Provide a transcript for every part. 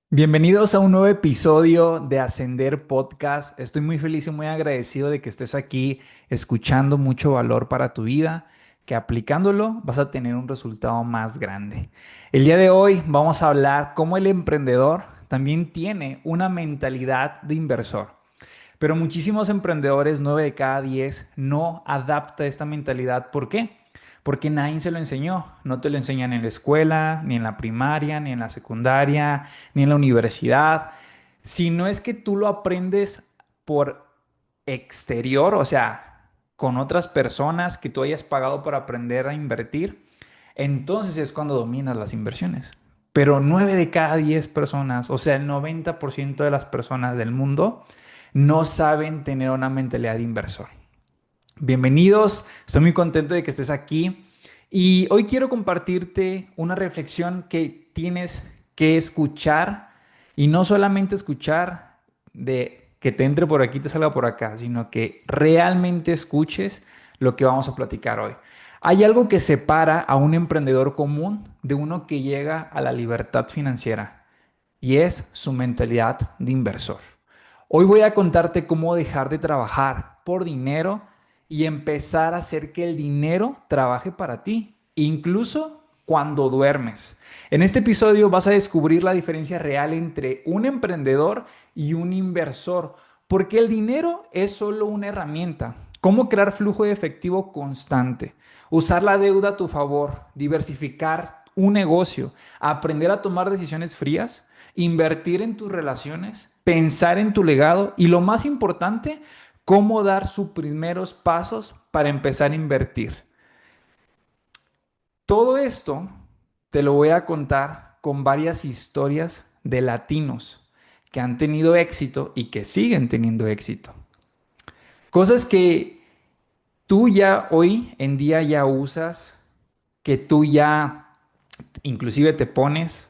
Bienvenidos a un nuevo episodio de Ascender Podcast. Estoy muy feliz y muy agradecido de que estés aquí escuchando mucho valor para tu vida, que aplicándolo vas a tener un resultado más grande. El día de hoy vamos a hablar cómo el emprendedor también tiene una mentalidad de inversor. Pero muchísimos emprendedores, 9 de cada 10, no adapta esta mentalidad. ¿Por qué? Porque nadie se lo enseñó. No te lo enseñan en la escuela, ni en la primaria, ni en la secundaria, ni en la universidad. Si no es que tú lo aprendes por exterior, o sea, con otras personas que tú hayas pagado por aprender a invertir, entonces es cuando dominas las inversiones. Pero 9 de cada 10 personas, o sea, el 90% de las personas del mundo, no saben tener una mentalidad de inversor. Bienvenidos, estoy muy contento de que estés aquí y hoy quiero compartirte una reflexión que tienes que escuchar y no solamente escuchar de que te entre por aquí, te salga por acá, sino que realmente escuches lo que vamos a platicar hoy. Hay algo que separa a un emprendedor común de uno que llega a la libertad financiera y es su mentalidad de inversor. Hoy voy a contarte cómo dejar de trabajar por dinero y empezar a hacer que el dinero trabaje para ti, incluso cuando duermes. En este episodio vas a descubrir la diferencia real entre un emprendedor y un inversor, porque el dinero es solo una herramienta. Cómo crear flujo de efectivo constante, usar la deuda a tu favor, diversificar un negocio, aprender a tomar decisiones frías, invertir en tus relaciones, pensar en tu legado y lo más importante, cómo dar sus primeros pasos para empezar a invertir. Todo esto te lo voy a contar con varias historias de latinos que han tenido éxito y que siguen teniendo éxito. Cosas que tú ya hoy en día ya usas, que tú ya inclusive te pones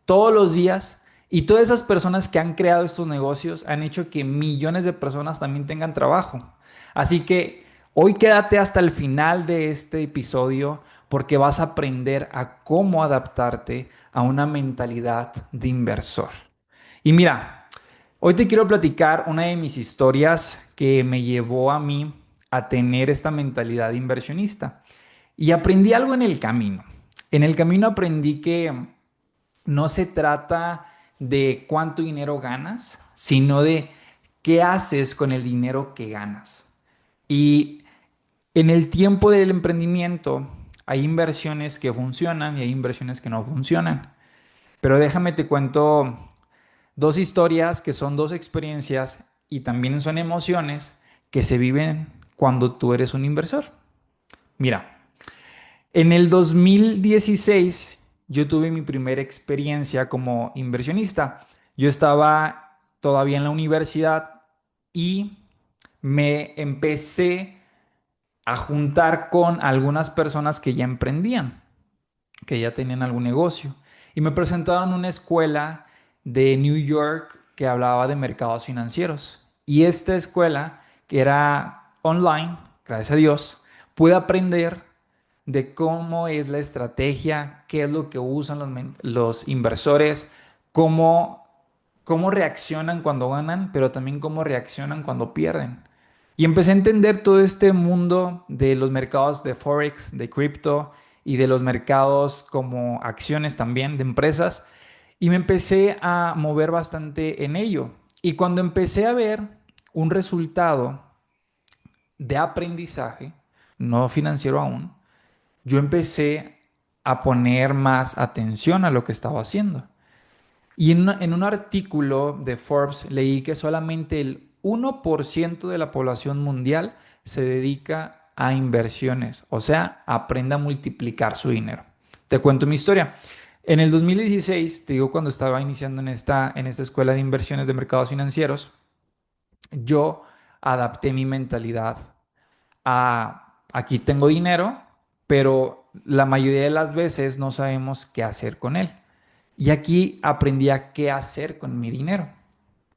todos los días y todas esas personas que han creado estos negocios han hecho que millones de personas también tengan trabajo. Así que hoy quédate hasta el final de este episodio porque vas a aprender a cómo adaptarte a una mentalidad de inversor. Y mira, hoy te quiero platicar una de mis historias que me llevó a mí a tener esta mentalidad de inversionista. Y aprendí algo en el camino. En el camino aprendí que no se trata de cuánto dinero ganas, sino de qué haces con el dinero que ganas. Y en el tiempo del emprendimiento hay inversiones que funcionan y hay inversiones que no funcionan. Pero déjame te cuento dos historias que son dos experiencias y también son emociones que se viven cuando tú eres un inversor. Mira, en el 2016 yo tuve mi primera experiencia como inversionista. Yo estaba todavía en la universidad y me empecé a juntar con algunas personas que ya emprendían, que ya tenían algún negocio. Y me presentaron una escuela de New York que hablaba de mercados financieros. Y esta escuela, que era online, gracias a Dios, pude aprender de cómo es la estrategia, qué es lo que usan los inversores, cómo, cómo reaccionan cuando ganan, pero también cómo reaccionan cuando pierden. Y empecé a entender todo este mundo de los mercados de Forex, de cripto y de los mercados como acciones también de empresas. Y me empecé a mover bastante en ello. Y cuando empecé a ver un resultado de aprendizaje, no financiero aún, yo empecé a poner más atención a lo que estaba haciendo. Y en un artículo de Forbes leí que solamente el 1% de la población mundial se dedica a inversiones, o sea, aprende a multiplicar su dinero. Te cuento mi historia. En el 2016, te digo, cuando estaba iniciando en esta escuela de inversiones de mercados financieros, yo adapté mi mentalidad a aquí tengo dinero, pero la mayoría de las veces no sabemos qué hacer con él. Y aquí aprendí a qué hacer con mi dinero.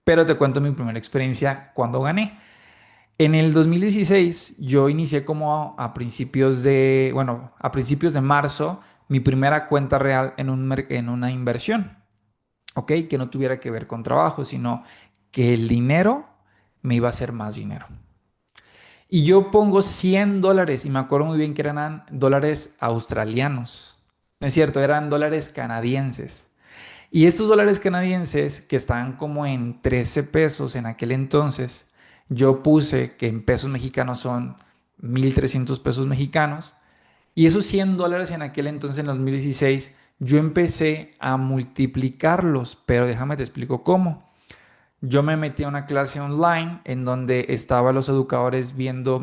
Pero te cuento mi primera experiencia cuando gané. En el 2016 yo inicié como a principios de, bueno, a principios de marzo mi primera cuenta real en una inversión. ¿ok? Que no tuviera que ver con trabajo, sino que el dinero me iba a hacer más dinero. Y yo pongo $100 y me acuerdo muy bien que eran dólares australianos. No es cierto, eran dólares canadienses. Y estos dólares canadienses que estaban como en 13 pesos en aquel entonces, yo puse que en pesos mexicanos son 1,300 pesos mexicanos. Y esos $100 en aquel entonces, en 2016, yo empecé a multiplicarlos, pero déjame te explico cómo. Yo me metí a una clase online en donde estaban los educadores viendo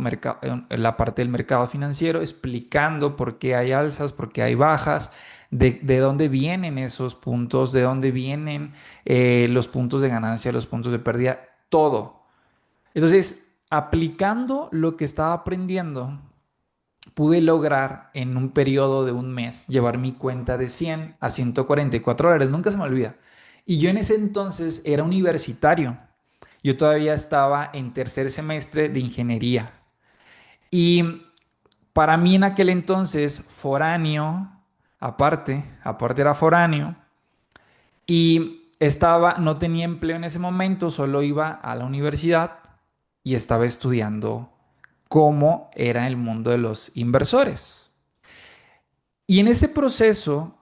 la parte del mercado financiero, explicando por qué hay alzas, por qué hay bajas, de dónde vienen esos puntos, de dónde vienen los puntos de ganancia, los puntos de pérdida, todo. Entonces, aplicando lo que estaba aprendiendo, pude lograr en un periodo de un mes llevar mi cuenta de 100 a $144. Nunca se me olvida. Y yo en ese entonces era universitario. Yo todavía estaba en tercer semestre de ingeniería. Y para mí en aquel entonces, foráneo, aparte era foráneo, y no tenía empleo en ese momento, solo iba a la universidad y estaba estudiando cómo era el mundo de los inversores. Y en ese proceso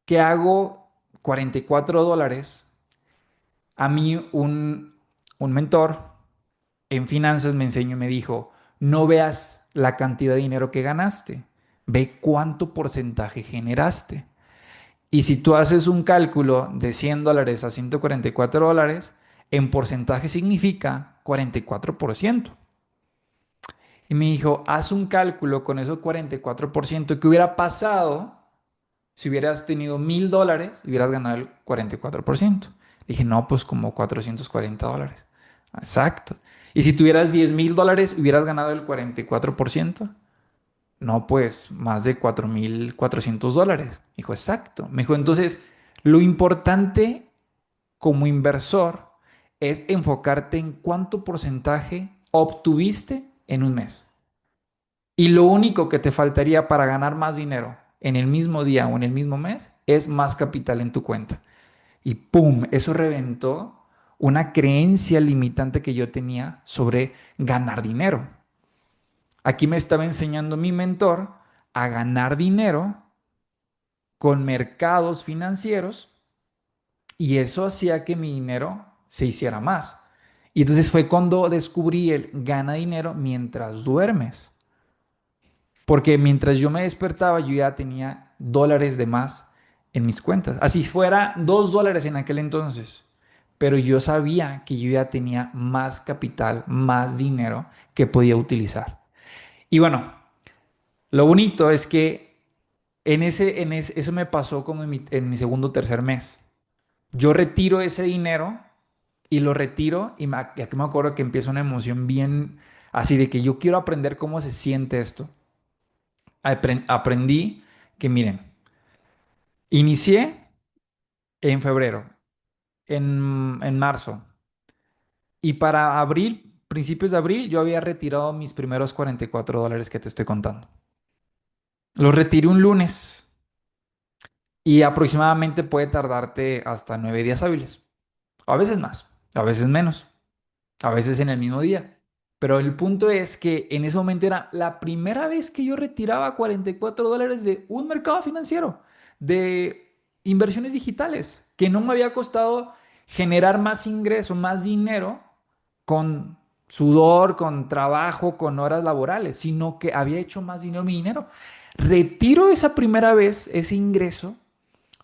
que hago $44, a mí un mentor en finanzas me enseñó y me dijo, no veas la cantidad de dinero que ganaste, ve cuánto porcentaje generaste. Y si tú haces un cálculo de $100 a $144, en porcentaje significa 44%. Y me dijo, haz un cálculo con esos 44% que hubiera pasado si hubieras tenido $1,000, hubieras ganado el 44%. Dije, no, pues como $440. Exacto. Y si tuvieras $10,000, hubieras ganado el 44%. No, pues más de $4,400. Dijo, exacto. Me dijo, entonces, lo importante como inversor es enfocarte en cuánto porcentaje obtuviste en un mes. Y lo único que te faltaría para ganar más dinero en el mismo día o en el mismo mes es más capital en tu cuenta. Y ¡pum! Eso reventó una creencia limitante que yo tenía sobre ganar dinero. Aquí me estaba enseñando mi mentor a ganar dinero con mercados financieros y eso hacía que mi dinero se hiciera más. Y entonces fue cuando descubrí el gana dinero mientras duermes. Porque mientras yo me despertaba, yo ya tenía dólares de más en mis cuentas. Así fuera $2 en aquel entonces. Pero yo sabía que yo ya tenía más capital, más dinero que podía utilizar. Y bueno, lo bonito es que eso me pasó como en mi segundo o tercer mes. Yo retiro ese dinero y lo retiro y aquí me acuerdo que empieza una emoción bien así de que yo quiero aprender cómo se siente esto. Aprendí que, miren, inicié en febrero, en marzo, y para abril, principios de abril, yo había retirado mis primeros $44 que te estoy contando. Los retiré un lunes y aproximadamente puede tardarte hasta 9 días hábiles. A veces más, a veces menos, a veces en el mismo día. Pero el punto es que en ese momento era la primera vez que yo retiraba $44 de un mercado financiero, de inversiones digitales, que no me había costado generar más ingreso, más dinero con sudor, con trabajo, con horas laborales, sino que había hecho más dinero mi dinero. Retiro esa primera vez ese ingreso,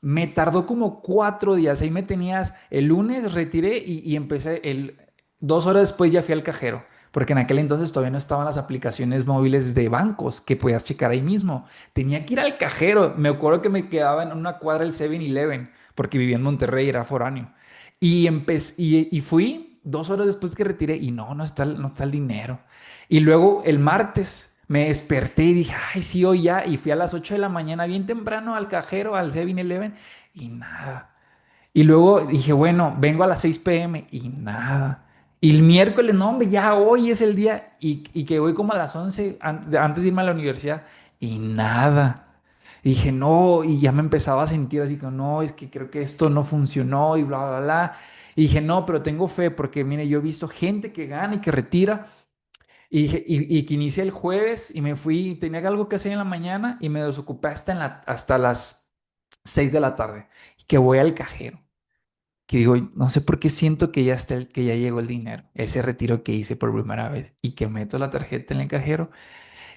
me tardó como 4 días. Ahí me tenías, el lunes retiré y empecé 2 horas después ya fui al cajero. Porque en aquel entonces todavía no estaban las aplicaciones móviles de bancos que podías checar ahí mismo. Tenía que ir al cajero. Me acuerdo que me quedaba en una cuadra del 7-Eleven porque vivía en Monterrey, era foráneo. Y fui 2 horas después que retiré y no está el dinero. Y luego el martes me desperté y dije, ay, sí, hoy ya. Y fui a las 8 de la mañana bien temprano al cajero, al 7-Eleven y nada. Y luego dije, bueno, vengo a las 6 p.m. y nada. Y el miércoles, no, hombre, ya hoy es el día y que voy como a las 11 antes de irme a la universidad y nada. Y dije, no, y ya me empezaba a sentir así como, no, es que creo que esto no funcionó y bla, bla, bla. Y dije, no, pero tengo fe porque, mire, yo he visto gente que gana y que retira. Y que inicié el jueves y me fui, tenía algo que hacer en la mañana y me desocupé hasta las 6 de la tarde. Y que voy al cajero, que digo, no sé por qué siento que ya está que ya llegó el dinero, ese retiro que hice por primera vez y que meto la tarjeta en el cajero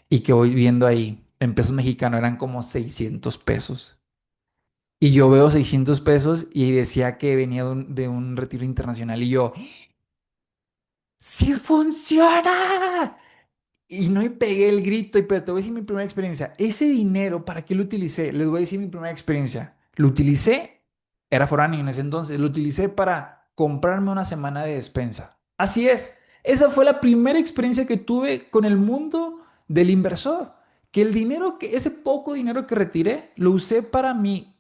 y que voy viendo ahí, en pesos mexicanos eran como 600 pesos. Y yo veo 600 pesos y decía que venía de un retiro internacional y yo, ¡sí funciona! Y no, y pegué el grito, pero te voy a decir mi primera experiencia. Ese dinero, ¿para qué lo utilicé? Les voy a decir mi primera experiencia. Lo utilicé, era foráneo en ese entonces, lo utilicé para comprarme una semana de despensa. Así es. Esa fue la primera experiencia que tuve con el mundo del inversor. Que el dinero, ese poco dinero que retiré, lo usé para mi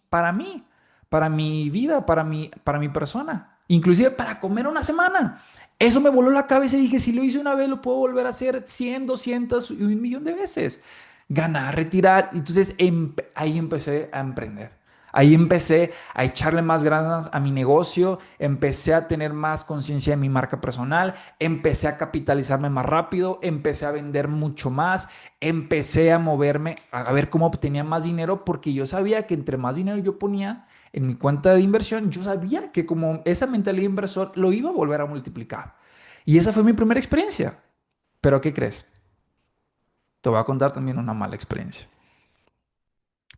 vida, para mi persona. Inclusive para comer una semana. Eso me voló la cabeza y dije, si lo hice una vez, lo puedo volver a hacer 100, 200 y 1 millón de veces. Ganar, retirar. Entonces ahí empecé a emprender. Ahí empecé a echarle más ganas a mi negocio, empecé a tener más conciencia de mi marca personal, empecé a capitalizarme más rápido, empecé a vender mucho más, empecé a moverme, a ver cómo obtenía más dinero, porque yo sabía que entre más dinero yo ponía, en mi cuenta de inversión, yo sabía que como esa mentalidad de inversor lo iba a volver a multiplicar. Y esa fue mi primera experiencia. Pero ¿qué crees? Te voy a contar también una mala experiencia.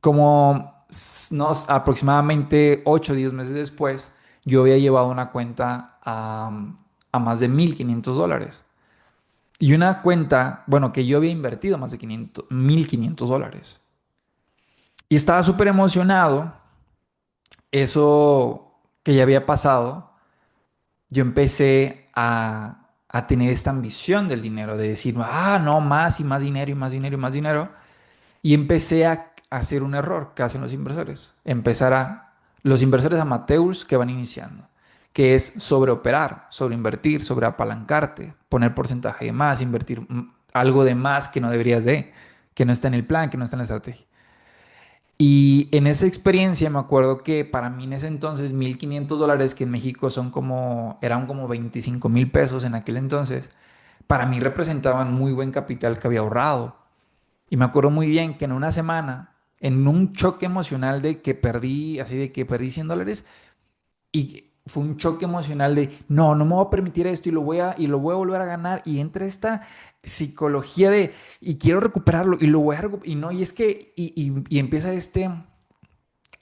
Como aproximadamente 8 o 10 meses después, yo había llevado una cuenta a más de $1,500. Y una cuenta, bueno, que yo había invertido más de $1,500. Y estaba súper emocionado. Eso que ya había pasado, yo empecé a tener esta ambición del dinero, de decir, no, más y más dinero y más dinero y más dinero. Y empecé a hacer un error que hacen los inversores. Los inversores amateurs que van iniciando, que es sobreoperar, sobreinvertir, sobreapalancarte, poner porcentaje de más, invertir algo de más que no deberías que no está en el plan, que no está en la estrategia. Y en esa experiencia me acuerdo que para mí en ese entonces $1,500, que en México eran como 25,000 pesos en aquel entonces, para mí representaban muy buen capital que había ahorrado. Y me acuerdo muy bien que en una semana, en un choque emocional de que perdí, así de que perdí $100, y fue un choque emocional de, no, no me voy a permitir esto y lo voy a volver a ganar. Y entra esta psicología de, y quiero recuperarlo y lo voy a recuperar. Y no, y es que, y empieza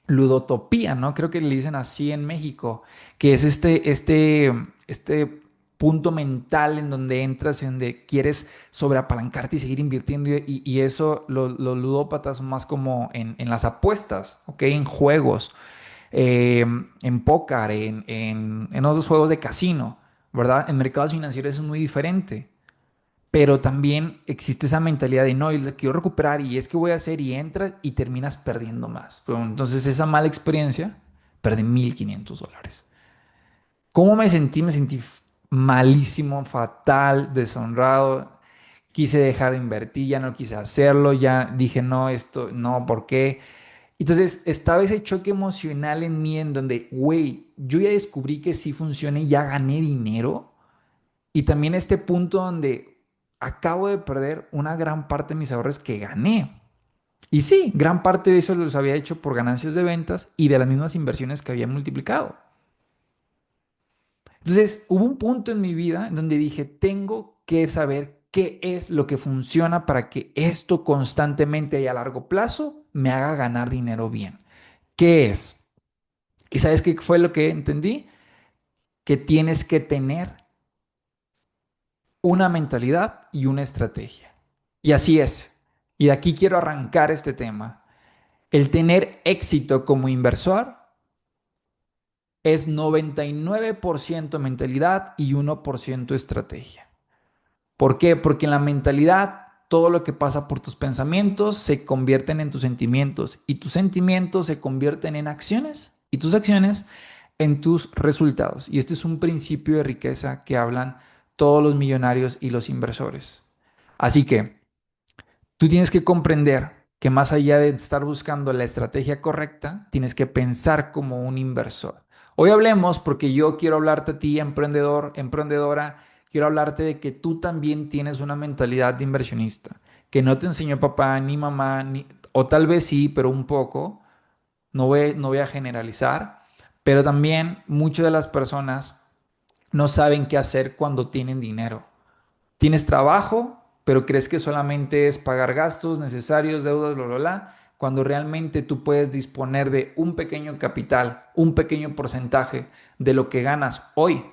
ludotopía, ¿no? Creo que le dicen así en México, que es este punto mental en donde entras, en donde quieres sobreapalancarte y seguir invirtiendo, y eso los ludópatas son más como en las apuestas, ¿ok? En juegos, en póker, en otros juegos de casino, ¿verdad? En mercados financieros es muy diferente. Pero también existe esa mentalidad de no, y la quiero recuperar y es que voy a hacer y entras y terminas perdiendo más. Pero entonces esa mala experiencia, perdí $1,500. ¿Cómo me sentí? Me sentí malísimo, fatal, deshonrado. Quise dejar de invertir, ya no quise hacerlo, ya dije no, esto, no, ¿por qué? Entonces estaba ese choque emocional en mí en donde, güey, yo ya descubrí que sí funciona y ya gané dinero. Y también este punto donde acabo de perder una gran parte de mis ahorros que gané. Y sí, gran parte de eso los había hecho por ganancias de ventas y de las mismas inversiones que había multiplicado. Entonces, hubo un punto en mi vida en donde dije, tengo que saber qué es lo que funciona para que esto constantemente y a largo plazo me haga ganar dinero bien. ¿Qué es? ¿Y sabes qué fue lo que entendí? Que tienes que tener una mentalidad y una estrategia. Y así es. Y de aquí quiero arrancar este tema. El tener éxito como inversor es 99% mentalidad y 1% estrategia. ¿Por qué? Porque en la mentalidad todo lo que pasa por tus pensamientos se convierten en tus sentimientos y tus sentimientos se convierten en acciones y tus acciones en tus resultados. Y este es un principio de riqueza que hablan todos los millonarios y los inversores. Así que tú tienes que comprender. que más allá de estar buscando la estrategia correcta, tienes que pensar como un inversor. Hoy hablemos porque yo quiero hablarte a ti, emprendedor, emprendedora, quiero hablarte de que tú también tienes una mentalidad de inversionista, que no te enseñó papá ni mamá, o tal vez sí, pero un poco, no voy a generalizar, pero también muchas de las personas no saben qué hacer cuando tienen dinero. Tienes trabajo, pero crees que solamente es pagar gastos necesarios, deudas, bla, bla, bla, cuando realmente tú puedes disponer de un pequeño capital, un pequeño porcentaje de lo que ganas hoy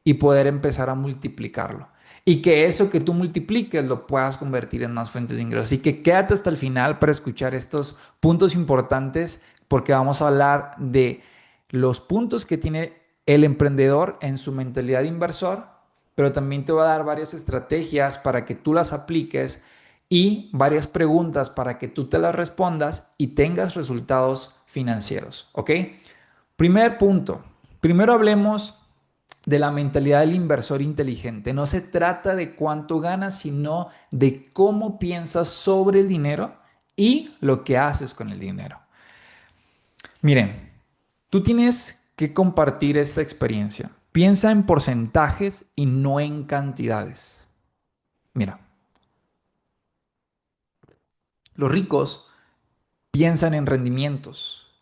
y poder empezar a multiplicarlo. Y que eso que tú multipliques lo puedas convertir en más fuentes de ingresos. Así que quédate hasta el final para escuchar estos puntos importantes porque vamos a hablar de los puntos que tiene el emprendedor en su mentalidad de inversor, pero también te voy a dar varias estrategias para que tú las apliques y varias preguntas para que tú te las respondas y tengas resultados financieros, ¿ok? Primer punto. Primero hablemos de la mentalidad del inversor inteligente. No se trata de cuánto ganas, sino de cómo piensas sobre el dinero y lo que haces con el dinero. Miren, tú tienes que compartir esta experiencia. Piensa en porcentajes y no en cantidades. Mira, los ricos piensan en rendimientos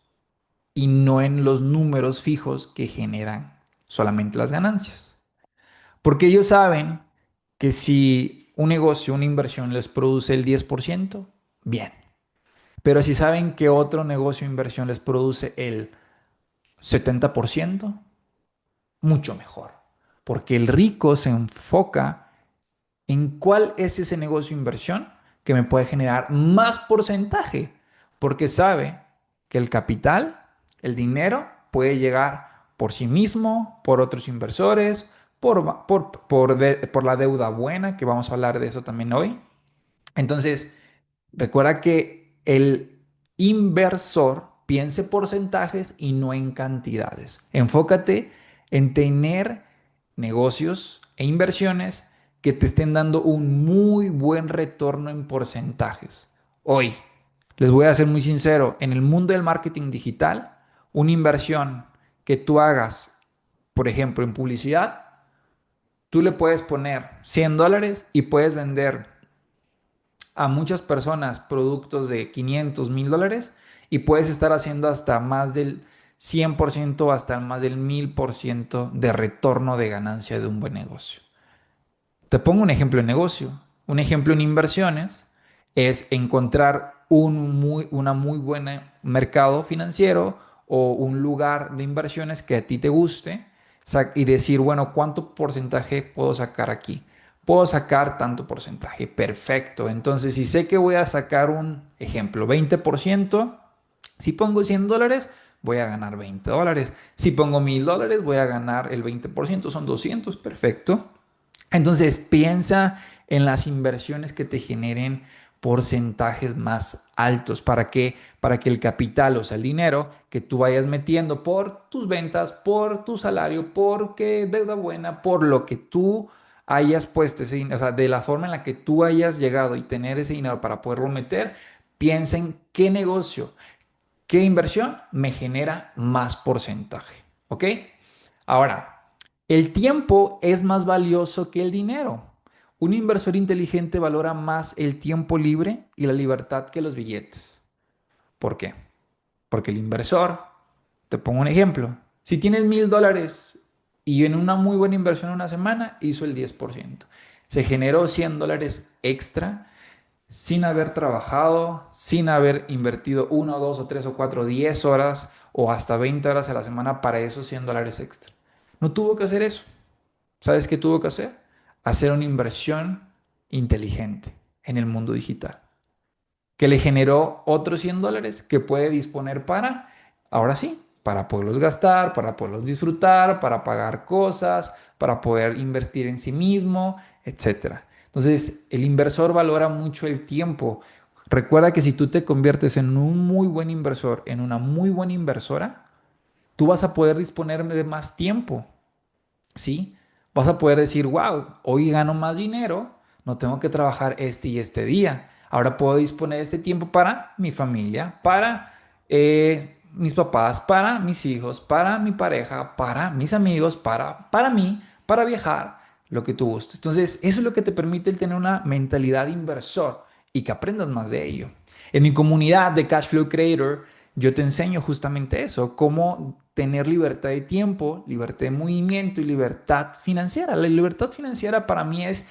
y no en los números fijos que generan solamente las ganancias. Porque ellos saben que si un negocio, una inversión les produce el 10%, bien. Pero si saben que otro negocio o inversión les produce el 70%, mucho mejor. Porque el rico se enfoca en cuál es ese negocio de inversión que me puede generar más porcentaje, porque sabe que el capital, el dinero, puede llegar por sí mismo, por otros inversores, por la deuda buena, que vamos a hablar de eso también hoy. Entonces, recuerda que el inversor piense porcentajes y no en cantidades. Enfócate en tener negocios e inversiones que te estén dando un muy buen retorno en porcentajes. Hoy, les voy a ser muy sincero, en el mundo del marketing digital, una inversión que tú hagas, por ejemplo, en publicidad, tú le puedes poner $100 y puedes vender a muchas personas productos de 500, $1000 y puedes estar haciendo hasta más del 100%, hasta más del 1000% de retorno de ganancia de un buen negocio. Te pongo un ejemplo en negocio. Un ejemplo en inversiones es encontrar una muy buena mercado financiero o un lugar de inversiones que a ti te guste y decir, bueno, ¿cuánto porcentaje puedo sacar aquí? Puedo sacar tanto porcentaje. Perfecto. Entonces, si sé que voy a sacar un ejemplo, 20%, si pongo $100, voy a ganar $20. Si pongo $1000, voy a ganar el 20%, son 200. Perfecto. Entonces, piensa en las inversiones que te generen porcentajes más altos. ¿Para qué? Para que el capital, o sea, el dinero que tú vayas metiendo por tus ventas, por tu salario, porque deuda buena, por lo que tú hayas puesto ese dinero, o sea, de la forma en la que tú hayas llegado y tener ese dinero para poderlo meter, piensa en qué negocio, qué inversión me genera más porcentaje. ¿Ok? Ahora, el tiempo es más valioso que el dinero. Un inversor inteligente valora más el tiempo libre y la libertad que los billetes. ¿Por qué? Porque el inversor, te pongo un ejemplo, si tienes $1000 y en una muy buena inversión en una semana hizo el 10%, se generó $100 extra sin haber trabajado, sin haber invertido 1, 2 o 3 o 4, 10 horas o hasta 20 horas a la semana para esos $100 extra. No tuvo que hacer eso. ¿Sabes qué tuvo que hacer? Hacer una inversión inteligente en el mundo digital, que le generó otros $100 que puede disponer para, ahora sí, para poderlos gastar, para poderlos disfrutar, para pagar cosas, para poder invertir en sí mismo, etcétera. Entonces, el inversor valora mucho el tiempo. Recuerda que si tú te conviertes en un muy buen inversor, en una muy buena inversora, tú vas a poder disponer de más tiempo. ¿Sí? Vas a poder decir, wow, hoy gano más dinero, no tengo que trabajar este y este día. Ahora puedo disponer de este tiempo para mi familia, para mis papás, para mis hijos, para mi pareja, para mis amigos, para mí, para viajar, lo que tú gustes. Entonces, eso es lo que te permite el tener una mentalidad inversor y que aprendas más de ello. En mi comunidad de Cashflow Creator, yo te enseño justamente eso, cómo tener libertad de tiempo, libertad de movimiento y libertad financiera. La libertad financiera para mí es,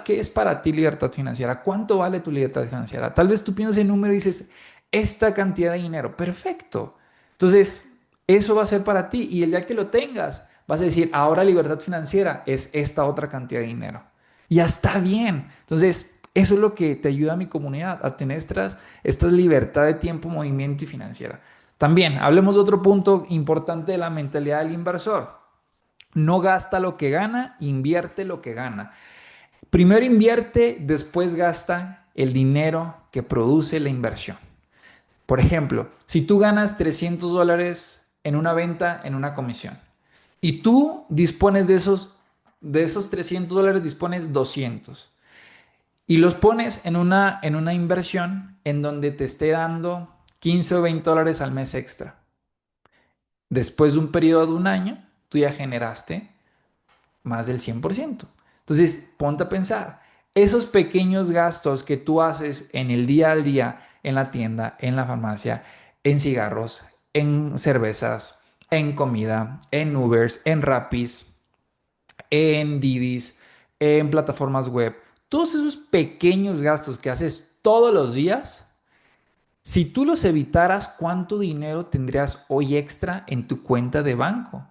¿qué es para ti libertad financiera? ¿Cuánto vale tu libertad financiera? Tal vez tú piensas en número y dices, esta cantidad de dinero, perfecto. Entonces, eso va a ser para ti y el día que lo tengas, vas a decir, ahora libertad financiera es esta otra cantidad de dinero. Ya está bien. Entonces, eso es lo que te ayuda a mi comunidad, a tener esta libertad de tiempo, movimiento y financiera. También, hablemos de otro punto importante de la mentalidad del inversor. No gasta lo que gana, invierte lo que gana. Primero invierte, después gasta el dinero que produce la inversión. Por ejemplo, si tú ganas $300 en una venta, en una comisión, y tú dispones de esos $300, dispones 200 y los pones en una inversión en donde te esté dando $15 o $20 al mes extra. Después de un periodo de un año, tú ya generaste más del 100%. Entonces, ponte a pensar, esos pequeños gastos que tú haces en el día al día, en la tienda, en la farmacia, en cigarros, en cervezas, en comida, en Ubers, en Rappis, en Didis, en plataformas web, todos esos pequeños gastos que haces todos los días, si tú los evitaras, ¿cuánto dinero tendrías hoy extra en tu cuenta de banco?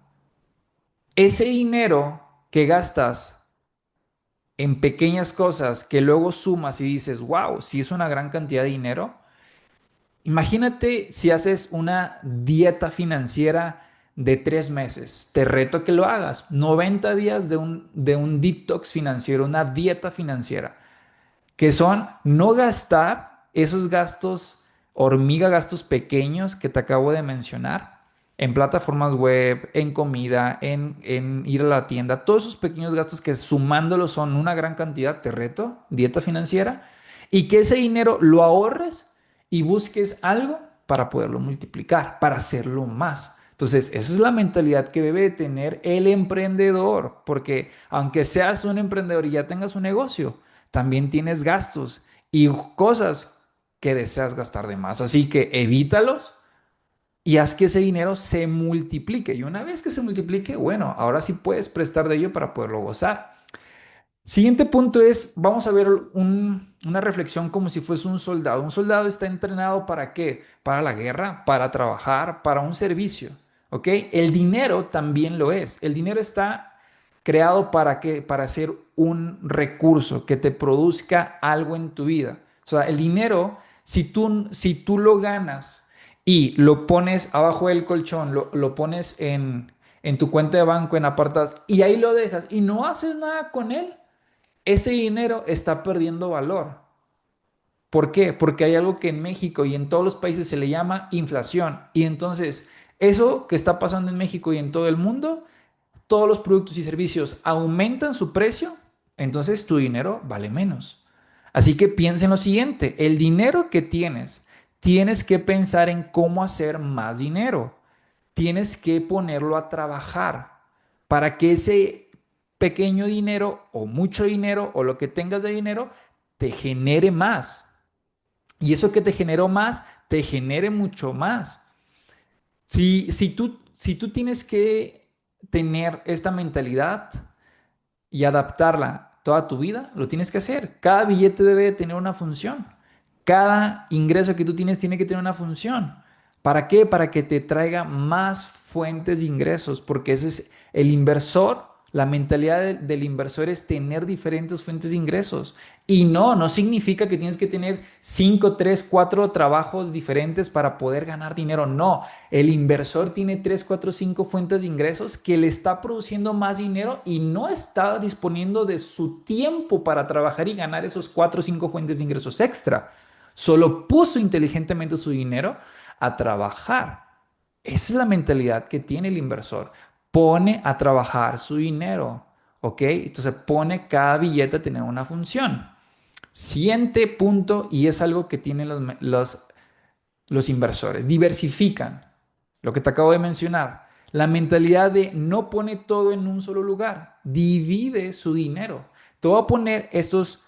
Ese dinero que gastas en pequeñas cosas que luego sumas y dices, wow, si es una gran cantidad de dinero. Imagínate si haces una dieta financiera de 3 meses. Te reto a que lo hagas. 90 días de un detox financiero, una dieta financiera, que son no gastar esos gastos, hormiga, gastos pequeños que te acabo de mencionar, en plataformas web, en comida, en ir a la tienda, todos esos pequeños gastos que sumándolos son una gran cantidad, te reto, dieta financiera, y que ese dinero lo ahorres y busques algo para poderlo multiplicar, para hacerlo más. Entonces, esa es la mentalidad que debe de tener el emprendedor, porque aunque seas un emprendedor y ya tengas un negocio, también tienes gastos y cosas que deseas gastar de más. Así que evítalos y haz que ese dinero se multiplique. Y una vez que se multiplique, bueno, ahora sí puedes prestar de ello para poderlo gozar. Siguiente punto es, vamos a ver una reflexión como si fuese un soldado. Un soldado está entrenado ¿para qué? Para la guerra, para trabajar, para un servicio. ¿Ok? El dinero también lo es. El dinero está creado ¿para qué? Para ser un recurso que te produzca algo en tu vida. O sea, el dinero, si tú lo ganas y lo pones abajo del colchón, lo pones en tu cuenta de banco, en apartadas, y ahí lo dejas y no haces nada con él, ese dinero está perdiendo valor. ¿Por qué? Porque hay algo que en México y en todos los países se le llama inflación. Y entonces, eso que está pasando en México y en todo el mundo, todos los productos y servicios aumentan su precio, entonces tu dinero vale menos. Así que piensa en lo siguiente, el dinero que tienes que pensar en cómo hacer más dinero. Tienes que ponerlo a trabajar para que ese pequeño dinero o mucho dinero o lo que tengas de dinero te genere más. Y eso que te generó más, te genere mucho más. Si tú tienes que tener esta mentalidad y adaptarla toda tu vida, lo tienes que hacer. Cada billete debe de tener una función. Cada ingreso que tú tienes tiene que tener una función. ¿Para qué? Para que te traiga más fuentes de ingresos, porque ese es el inversor. La mentalidad del inversor es tener diferentes fuentes de ingresos. Y no significa que tienes que tener 5, 3, 4 trabajos diferentes para poder ganar dinero. No, el inversor tiene 3, 4, 5 fuentes de ingresos que le está produciendo más dinero y no está disponiendo de su tiempo para trabajar y ganar esos 4 o 5 fuentes de ingresos extra. Solo puso inteligentemente su dinero a trabajar. Esa es la mentalidad que tiene el inversor. Pone a trabajar su dinero, ¿ok? Entonces pone cada billete a tener una función. Siguiente punto, y es algo que tienen los inversores. Diversifican. Lo que te acabo de mencionar. La mentalidad de no pone todo en un solo lugar. Divide su dinero. Te voy a poner estos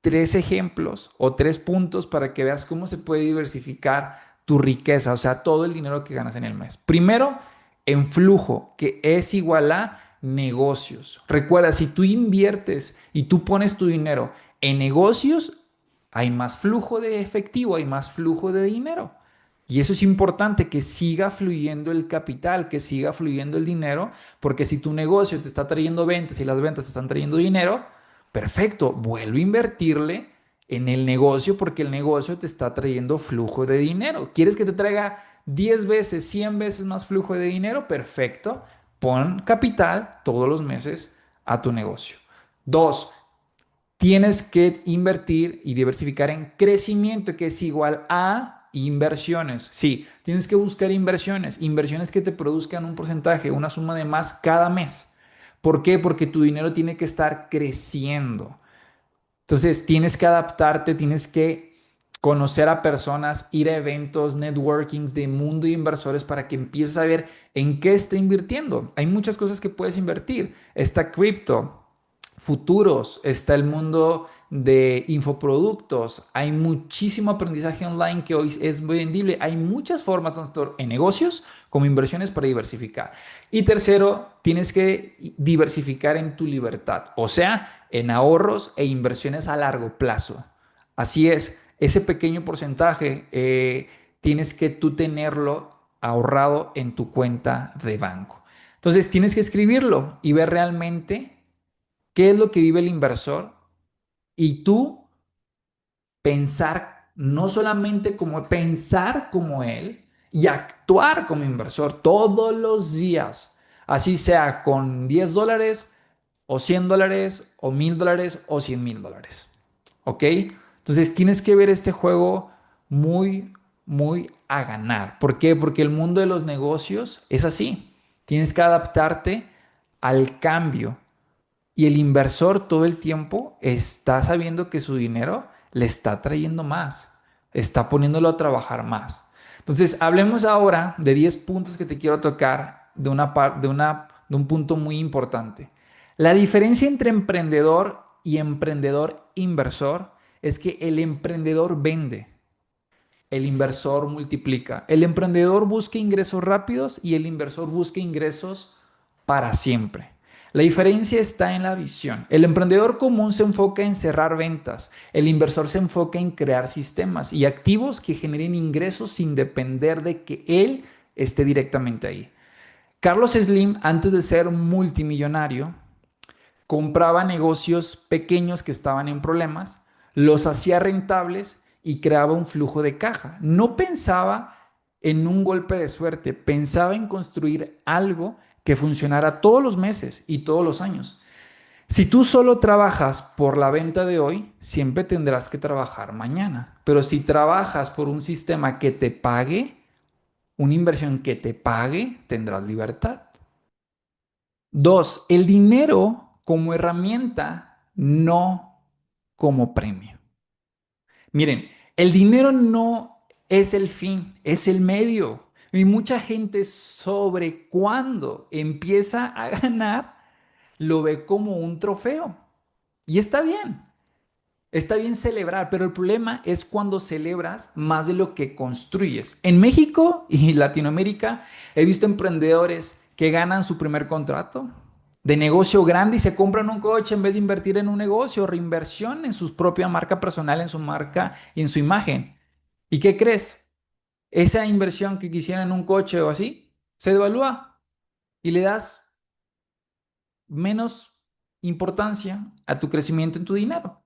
tres ejemplos o tres puntos para que veas cómo se puede diversificar tu riqueza, o sea, todo el dinero que ganas en el mes. Primero, en flujo, que es igual a negocios. Recuerda, si tú inviertes y tú pones tu dinero en negocios, hay más flujo de efectivo, hay más flujo de dinero. Y eso es importante, que siga fluyendo el capital, que siga fluyendo el dinero, porque si tu negocio te está trayendo ventas y las ventas te están trayendo dinero, perfecto, vuelve a invertirle en el negocio porque el negocio te está trayendo flujo de dinero. ¿Quieres que te traiga 10 veces, 100 veces más flujo de dinero? Perfecto, pon capital todos los meses a tu negocio. Dos, tienes que invertir y diversificar en crecimiento, que es igual a inversiones. Sí, tienes que buscar inversiones, inversiones que te produzcan un porcentaje, una suma de más cada mes. ¿Por qué? Porque tu dinero tiene que estar creciendo. Entonces, tienes que adaptarte, tienes que conocer a personas, ir a eventos, networkings de mundo de inversores para que empieces a ver en qué está invirtiendo. Hay muchas cosas que puedes invertir. Está cripto, futuros, está el mundo de infoproductos, hay muchísimo aprendizaje online que hoy es vendible, hay muchas formas tanto en negocios como inversiones para diversificar. Y tercero, tienes que diversificar en tu libertad, o sea, en ahorros e inversiones a largo plazo. Así es, ese pequeño porcentaje tienes que tú tenerlo ahorrado en tu cuenta de banco. Entonces tienes que escribirlo y ver realmente qué es lo que vive el inversor y tú pensar, no solamente como pensar como él y actuar como inversor todos los días, así sea con $10 o $100 o $1000 o $100,000. ¿Ok? Entonces tienes que ver este juego muy, muy a ganar. ¿Por qué? Porque el mundo de los negocios es así. Tienes que adaptarte al cambio y el inversor todo el tiempo está sabiendo que su dinero le está trayendo más, está poniéndolo a trabajar más. Entonces, hablemos ahora de 10 puntos que te quiero tocar de un punto muy importante. La diferencia entre emprendedor y emprendedor inversor es que el emprendedor vende, el inversor multiplica. El emprendedor busca ingresos rápidos y el inversor busca ingresos para siempre. La diferencia está en la visión. El emprendedor común se enfoca en cerrar ventas. El inversor se enfoca en crear sistemas y activos que generen ingresos sin depender de que él esté directamente ahí. Carlos Slim, antes de ser multimillonario, compraba negocios pequeños que estaban en problemas, los hacía rentables y creaba un flujo de caja. No pensaba en un golpe de suerte, pensaba en construir algo que funcionara todos los meses y todos los años. Si tú solo trabajas por la venta de hoy, siempre tendrás que trabajar mañana. Pero si trabajas por un sistema que te pague, una inversión que te pague, tendrás libertad. Dos, el dinero como herramienta, no como premio. Miren, el dinero no es el fin, es el medio. Y mucha gente sobre cuándo empieza a ganar lo ve como un trofeo. Y está bien. Está bien celebrar, pero el problema es cuando celebras más de lo que construyes. En México y Latinoamérica he visto emprendedores que ganan su primer contrato de negocio grande y se compran un coche en vez de invertir en un negocio, reinversión en su propia marca personal, en su marca y en su imagen. ¿Y qué crees? Esa inversión que quisieran en un coche o así se devalúa y le das menos importancia a tu crecimiento en tu dinero.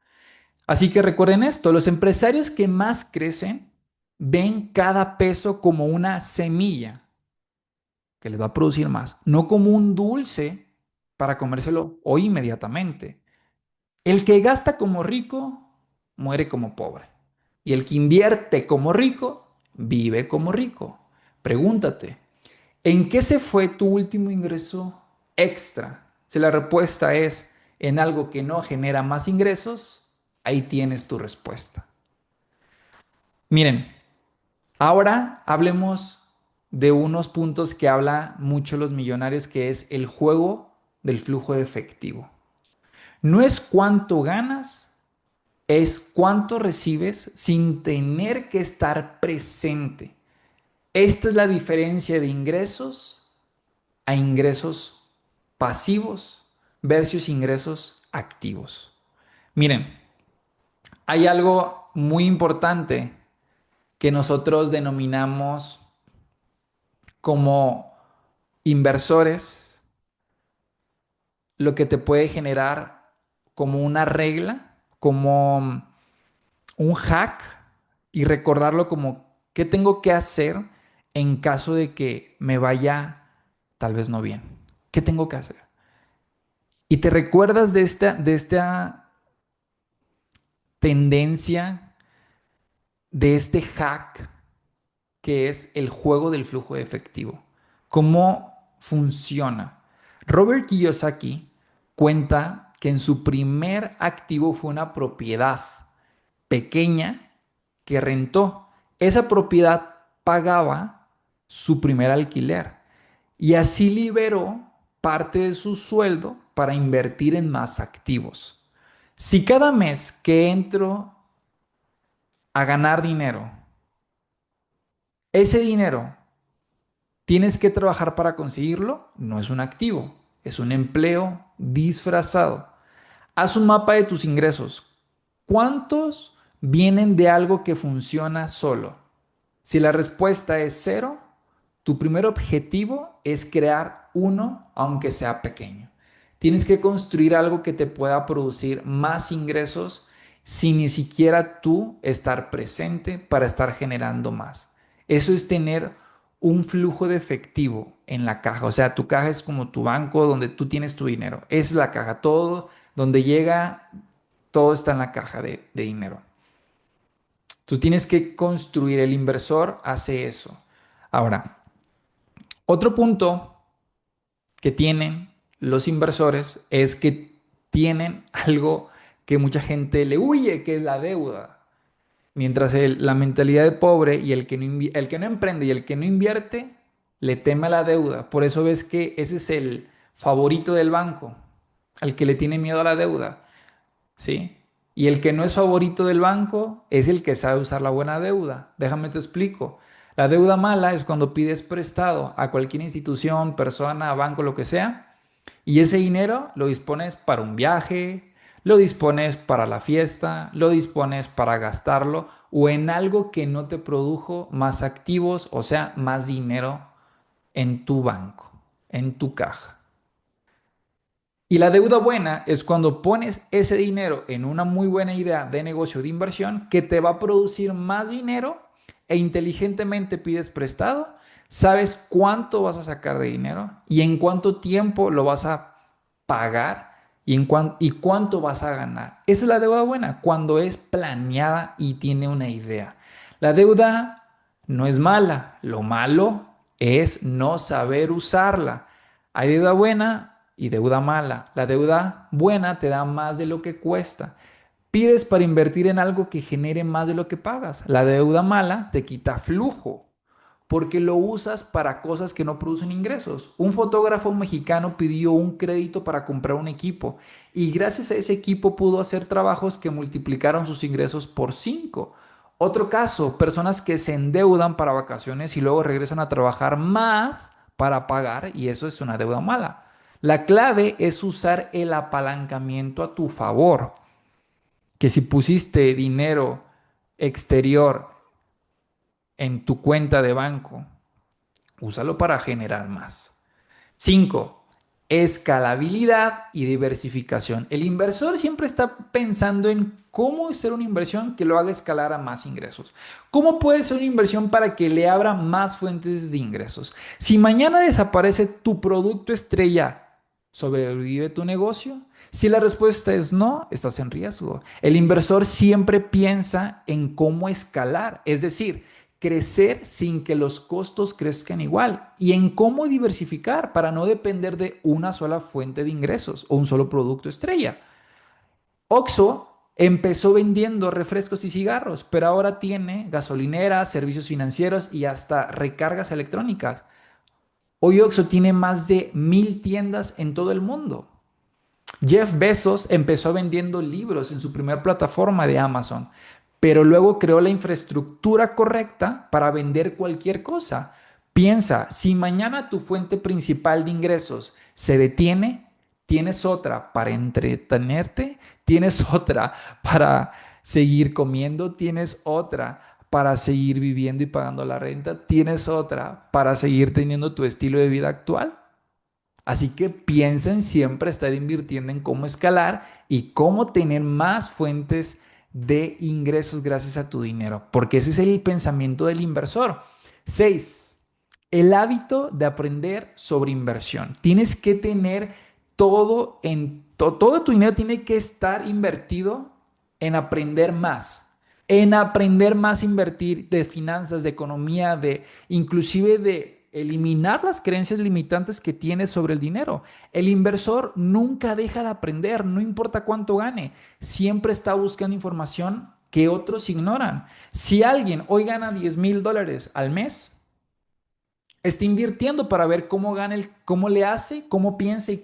Así que recuerden esto, los empresarios que más crecen ven cada peso como una semilla que les va a producir más, no como un dulce para comérselo hoy inmediatamente. El que gasta como rico, muere como pobre. Y el que invierte como rico, vive como rico. Pregúntate, ¿en qué se fue tu último ingreso extra? Si la respuesta es en algo que no genera más ingresos, Ahí tienes tu respuesta. Miren, ahora hablemos de unos puntos que habla mucho los millonarios, que es el juego del flujo de efectivo. No es cuánto ganas, es cuánto recibes sin tener que estar presente. Esta es la diferencia de ingresos a ingresos pasivos versus ingresos activos. Miren, hay algo muy importante que nosotros denominamos como inversores, lo que te puede generar como una regla, como un hack y recordarlo como qué tengo que hacer en caso de que me vaya tal vez no bien. ¿Qué tengo que hacer? Y te recuerdas de esta tendencia, de este hack que es el juego del flujo de efectivo. ¿Cómo funciona? Robert Kiyosaki cuenta que en su primer activo fue una propiedad pequeña que rentó. Esa propiedad pagaba su primer alquiler y así liberó parte de su sueldo para invertir en más activos. Si cada mes que entro a ganar dinero, ese dinero tienes que trabajar para conseguirlo, no es un activo, es un empleo disfrazado. Haz un mapa de tus ingresos. ¿Cuántos vienen de algo que funciona solo? Si la respuesta es cero, tu primer objetivo es crear uno, aunque sea pequeño. Tienes que construir algo que te pueda producir más ingresos sin ni siquiera tú estar presente para estar generando más. Eso es tener un flujo de efectivo en la caja. O sea, tu caja es como tu banco donde tú tienes tu dinero. Es la caja. Todo donde llega, todo está en la caja de dinero. Tú tienes que construir, el inversor hace eso. Ahora, otro punto que tienen los inversores es que tienen algo que mucha gente le huye, que es la deuda. Mientras la mentalidad de pobre y el que no emprende y el que no invierte le teme a la deuda. Por eso ves que ese es el favorito del banco, al que le tiene miedo a la deuda. ¿Sí? Y el que no es favorito del banco es el que sabe usar la buena deuda. Déjame te explico. La deuda mala es cuando pides prestado a cualquier institución, persona, banco, lo que sea, y ese dinero lo dispones para un viaje, lo dispones para la fiesta, lo dispones para gastarlo o en algo que no te produjo más activos, o sea, más dinero en tu banco, en tu caja. Y la deuda buena es cuando pones ese dinero en una muy buena idea de negocio de inversión que te va a producir más dinero e inteligentemente pides prestado, sabes cuánto vas a sacar de dinero y en cuánto tiempo lo vas a pagar y cuánto vas a ganar. Esa es la deuda buena, cuando es planeada y tiene una idea. La deuda no es mala, lo malo es no saber usarla. Hay deuda buena y deuda mala. La deuda buena te da más de lo que cuesta. Pides para invertir en algo que genere más de lo que pagas. La deuda mala te quita flujo porque lo usas para cosas que no producen ingresos. Un fotógrafo mexicano pidió un crédito para comprar un equipo y gracias a ese equipo pudo hacer trabajos que multiplicaron sus ingresos por 5. Otro caso, personas que se endeudan para vacaciones y luego regresan a trabajar más para pagar y eso es una deuda mala. La clave es usar el apalancamiento a tu favor, que si pusiste dinero exterior en tu cuenta de banco, úsalo para generar más. 5. Escalabilidad y diversificación. El inversor siempre está pensando en cómo hacer una inversión que lo haga escalar a más ingresos. ¿Cómo puede ser una inversión para que le abra más fuentes de ingresos? Si mañana desaparece tu producto estrella, ¿sobrevive tu negocio? Si la respuesta es no, estás en riesgo. El inversor siempre piensa en cómo escalar, es decir, crecer sin que los costos crezcan igual y en cómo diversificar para no depender de una sola fuente de ingresos o un solo producto estrella. Oxxo Empezó vendiendo refrescos y cigarros, pero ahora tiene gasolineras, servicios financieros y hasta recargas electrónicas. Hoy Oxxo tiene más de 1,000 tiendas en todo el mundo. Jeff Bezos empezó vendiendo libros en su primera plataforma de Amazon, pero luego creó la infraestructura correcta para vender cualquier cosa. Piensa, si mañana tu fuente principal de ingresos se detiene, tienes otra para entretenerte, tienes otra para seguir comiendo, tienes otra para seguir viviendo y pagando la renta, tienes otra para seguir teniendo tu estilo de vida actual. Así que piensa en siempre estar invirtiendo en cómo escalar y cómo tener más fuentes de ingresos gracias a tu dinero, porque ese es el pensamiento del inversor. 6. El hábito de aprender sobre inversión. Tienes que tener todo tu dinero tiene que estar invertido en aprender más. En aprender más a invertir de finanzas, de economía, de inclusive de eliminar las creencias limitantes que tienes sobre el dinero. El inversor nunca deja de aprender, no importa cuánto gane, siempre está buscando información que otros ignoran. Si alguien hoy gana $10,000 al mes, está invirtiendo para ver cómo gana, cómo le hace, cómo piensa y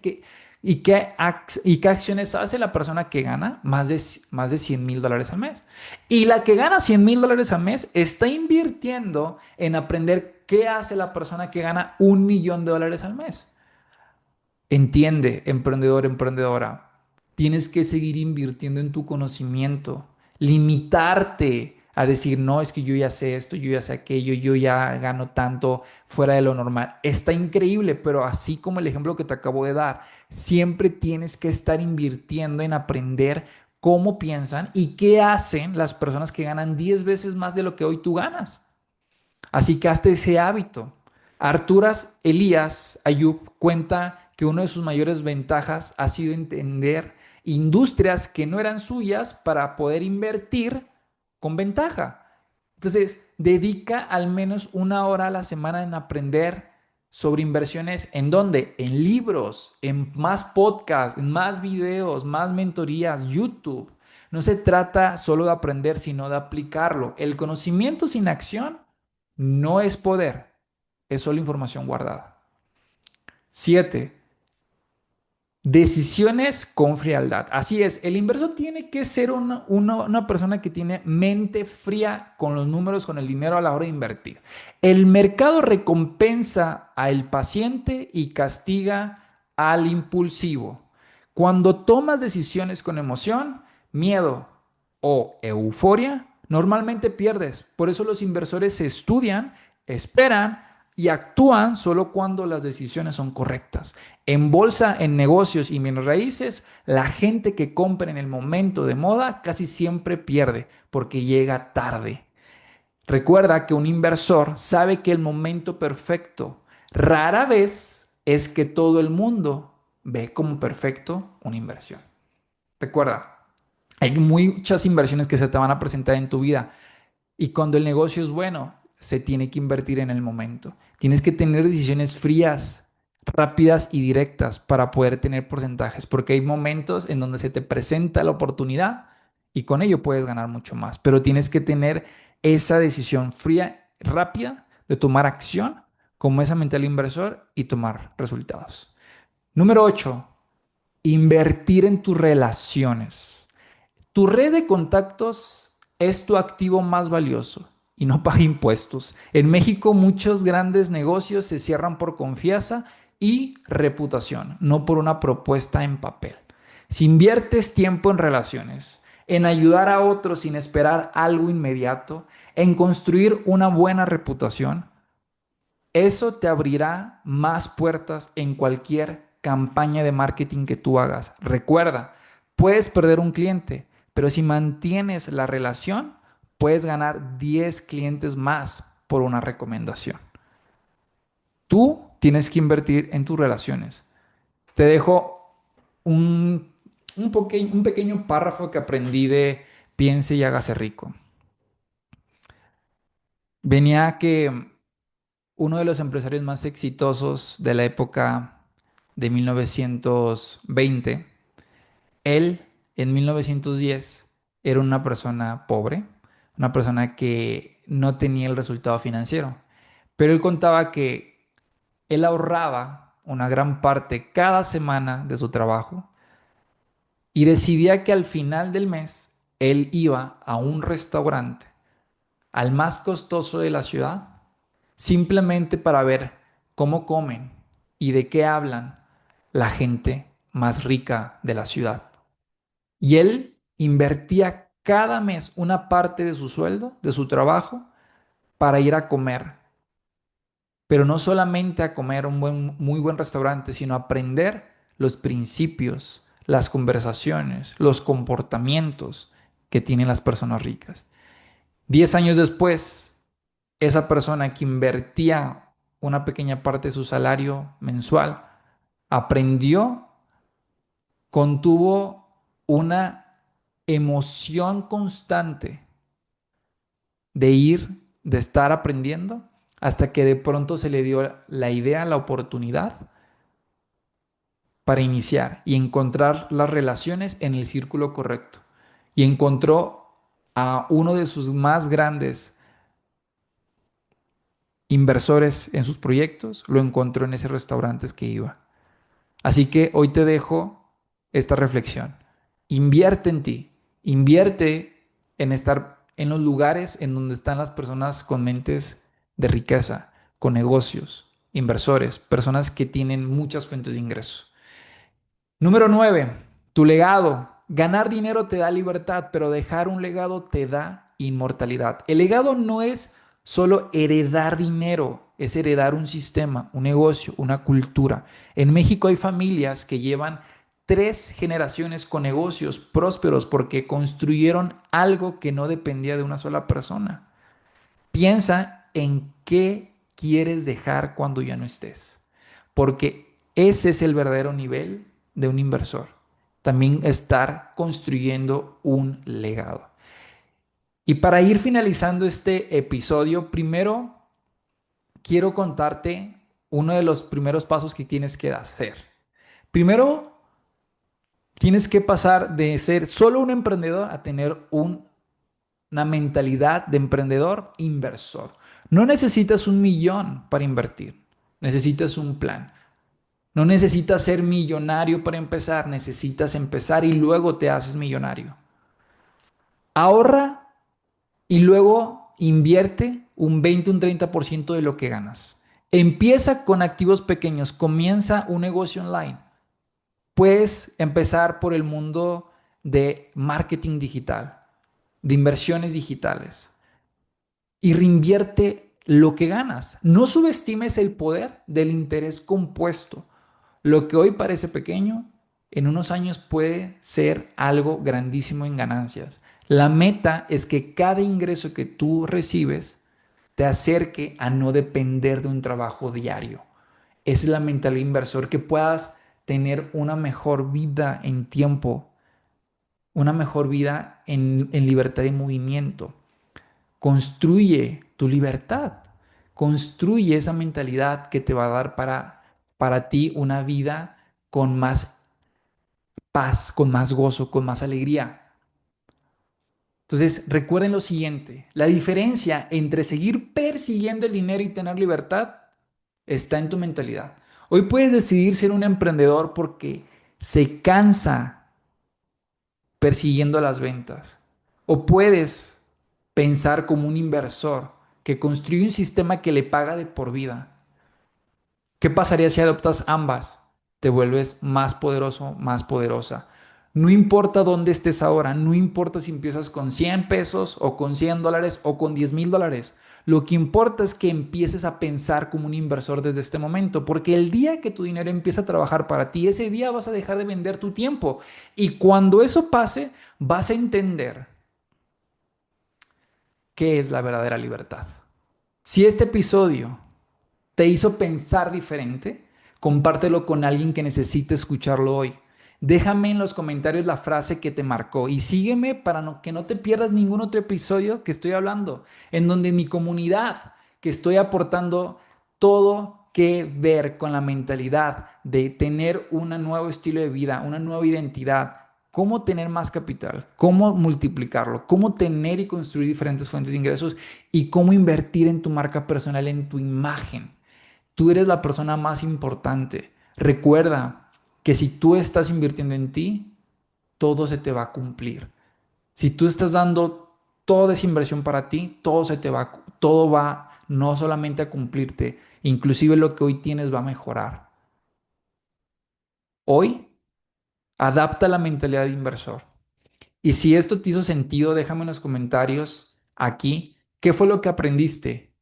qué acciones hace la persona que gana más de $100,000 al mes. Y la que gana $100,000 al mes está invirtiendo en aprender qué hace la persona que gana $1,000,000 al mes. Entiende, emprendedor, emprendedora, tienes que seguir invirtiendo en tu conocimiento, limitarte a decir, no, es que yo ya sé esto, yo ya sé aquello, yo ya gano tanto fuera de lo normal. Está increíble, pero así como el ejemplo que te acabo de dar, siempre tienes que estar invirtiendo en aprender cómo piensan y qué hacen las personas que ganan 10 veces más de lo que hoy tú ganas. Así que hasta ese hábito. Arturas Elías Ayub cuenta que una de sus mayores ventajas ha sido entender industrias que no eran suyas para poder invertir con ventaja. Entonces, dedica al menos 1 hora a la semana en aprender sobre inversiones. ¿En dónde? En libros, en más podcasts, en más videos, más mentorías, YouTube. No se trata solo de aprender, sino de aplicarlo. El conocimiento sin acción no es poder, es solo información guardada. 7. Decisiones con frialdad. Así es, el inversor tiene que ser una persona que tiene mente fría con los números, con el dinero a la hora de invertir. El mercado recompensa al paciente y castiga al impulsivo. Cuando tomas decisiones con emoción, miedo o euforia, normalmente pierdes. Por eso los inversores se estudian, esperan y actúan solo cuando las decisiones son correctas. En bolsa, en negocios y bienes raíces, la gente que compra en el momento de moda casi siempre pierde porque llega tarde. Recuerda que un inversor sabe que el momento perfecto rara vez es que todo el mundo ve como perfecto una inversión. Recuerda, hay muchas inversiones que se te van a presentar en tu vida y cuando el negocio es bueno, se tiene que invertir en el momento. Tienes que tener decisiones frías, rápidas y directas para poder tener porcentajes, porque hay momentos en donde se te presenta la oportunidad y con ello puedes ganar mucho más, pero tienes que tener esa decisión fría, rápida, de tomar acción como esa mental inversor y tomar resultados. Número 8, invertir en tus relaciones. Tu red de contactos es tu activo más valioso y no paga impuestos. En México muchos grandes negocios se cierran por confianza y reputación, no por una propuesta en papel. Si inviertes tiempo en relaciones, en ayudar a otros sin esperar algo inmediato, en construir una buena reputación, eso te abrirá más puertas en cualquier campaña de marketing que tú hagas. Recuerda, puedes perder un cliente, pero si mantienes la relación, puedes ganar 10 clientes más por una recomendación. Tú tienes que invertir en tus relaciones. Te dejo un pequeño párrafo que aprendí de Piense y hágase rico. Venía que uno de los empresarios más exitosos de la época de 1920, él en 1910 era una persona pobre, una persona que no tenía el resultado financiero. Pero él contaba que él ahorraba una gran parte cada semana de su trabajo y decidía que al final del mes él iba a un restaurante, al más costoso de la ciudad, simplemente para ver cómo comen y de qué hablan la gente más rica de la ciudad. Y él invertía cada mes una parte de su sueldo, de su trabajo, para ir a comer, pero no solamente a comer a un muy buen restaurante, sino a aprender los principios, las conversaciones, los comportamientos que tienen las personas ricas. 10 años después, esa persona que invertía una pequeña parte de su salario mensual, aprendió, contuvo una emoción constante de ir, de estar aprendiendo, hasta que de pronto se le dio la idea, la oportunidad para iniciar y encontrar las relaciones en el círculo correcto. Y encontró a uno de sus más grandes inversores en sus proyectos, lo encontró en ese restaurante que iba. Así que hoy te dejo esta reflexión. Invierte en ti, invierte en estar en los lugares en donde están las personas con mentes de riqueza, con negocios, inversores, personas que tienen muchas fuentes de ingresos. Número 9, tu legado. Ganar dinero te da libertad, pero dejar un legado te da inmortalidad. El legado no es solo heredar dinero, es heredar un sistema, un negocio, una cultura. En México hay familias que llevan 3 generaciones con negocios prósperos porque construyeron algo que no dependía de una sola persona. Piensa en qué quieres dejar cuando ya no estés, porque ese es el verdadero nivel de un inversor. También estar construyendo un legado. Y para ir finalizando este episodio, primero quiero contarte uno de los primeros pasos que tienes que hacer. Primero, tienes que pasar de ser solo un emprendedor a tener una mentalidad de emprendedor inversor. No necesitas 1 millón para invertir, necesitas un plan. No necesitas ser millonario para empezar, necesitas empezar y luego te haces millonario. Ahorra y luego invierte un 20, un 30% de lo que ganas. Empieza con activos pequeños, comienza un negocio online. Puedes empezar por el mundo de marketing digital, de inversiones digitales y reinvierte lo que ganas. No subestimes el poder del interés compuesto. Lo que hoy parece pequeño, en unos años puede ser algo grandísimo en ganancias. La meta es que cada ingreso que tú recibes te acerque a no depender de un trabajo diario. Esa es la mentalidad inversor, que puedas tener una mejor vida en tiempo, una mejor vida en libertad de movimiento. Construye tu libertad, construye esa mentalidad que te va a dar para ti una vida con más paz, con más gozo, con más alegría. Entonces, recuerden lo siguiente, la diferencia entre seguir persiguiendo el dinero y tener libertad está en tu mentalidad. Hoy puedes decidir ser un emprendedor porque se cansa persiguiendo las ventas. O puedes pensar como un inversor que construye un sistema que le paga de por vida. ¿Qué pasaría si adoptas ambas? Te vuelves más poderoso, más poderosa. No importa dónde estés ahora, no importa si empiezas con 100 pesos o con $100 o con $10,000. Lo que importa es que empieces a pensar como un inversor desde este momento, porque el día que tu dinero empieza a trabajar para ti, ese día vas a dejar de vender tu tiempo. Y cuando eso pase, vas a entender qué es la verdadera libertad. Si este episodio te hizo pensar diferente, compártelo con alguien que necesite escucharlo hoy. Déjame en los comentarios la frase que te marcó y sígueme para que no te pierdas ningún otro episodio que estoy hablando, en donde en mi comunidad que estoy aportando todo que ver con la mentalidad de tener un nuevo estilo de vida, una nueva identidad, cómo tener más capital, cómo multiplicarlo, cómo tener y construir diferentes fuentes de ingresos y cómo invertir en tu marca personal, en tu imagen. Tú eres la persona más importante. Recuerda que si tú estás invirtiendo en ti, todo se te va a cumplir. Si tú estás dando toda esa inversión para ti, todo va no solamente a cumplirte, inclusive lo que hoy tienes va a mejorar. Hoy, adapta la mentalidad de inversor. Y si esto te hizo sentido, déjame en los comentarios aquí, ¿qué fue lo que aprendiste?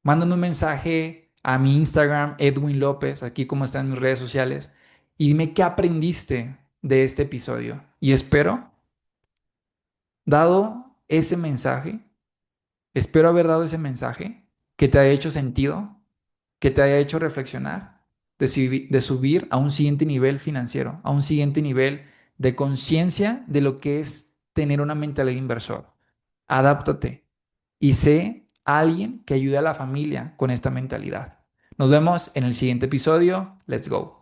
Mándame un mensaje a mi Instagram, Edwin López, aquí como están mis redes sociales, y dime qué aprendiste de este episodio. Y espero, dado ese mensaje, espero haber dado ese mensaje que te haya hecho sentido, que te haya hecho reflexionar, de subir a un siguiente nivel financiero, a un siguiente nivel de conciencia de lo que es tener una mentalidad de inversor. Adáptate y sé alguien que ayude a la familia con esta mentalidad. Nos vemos en el siguiente episodio. Let's go.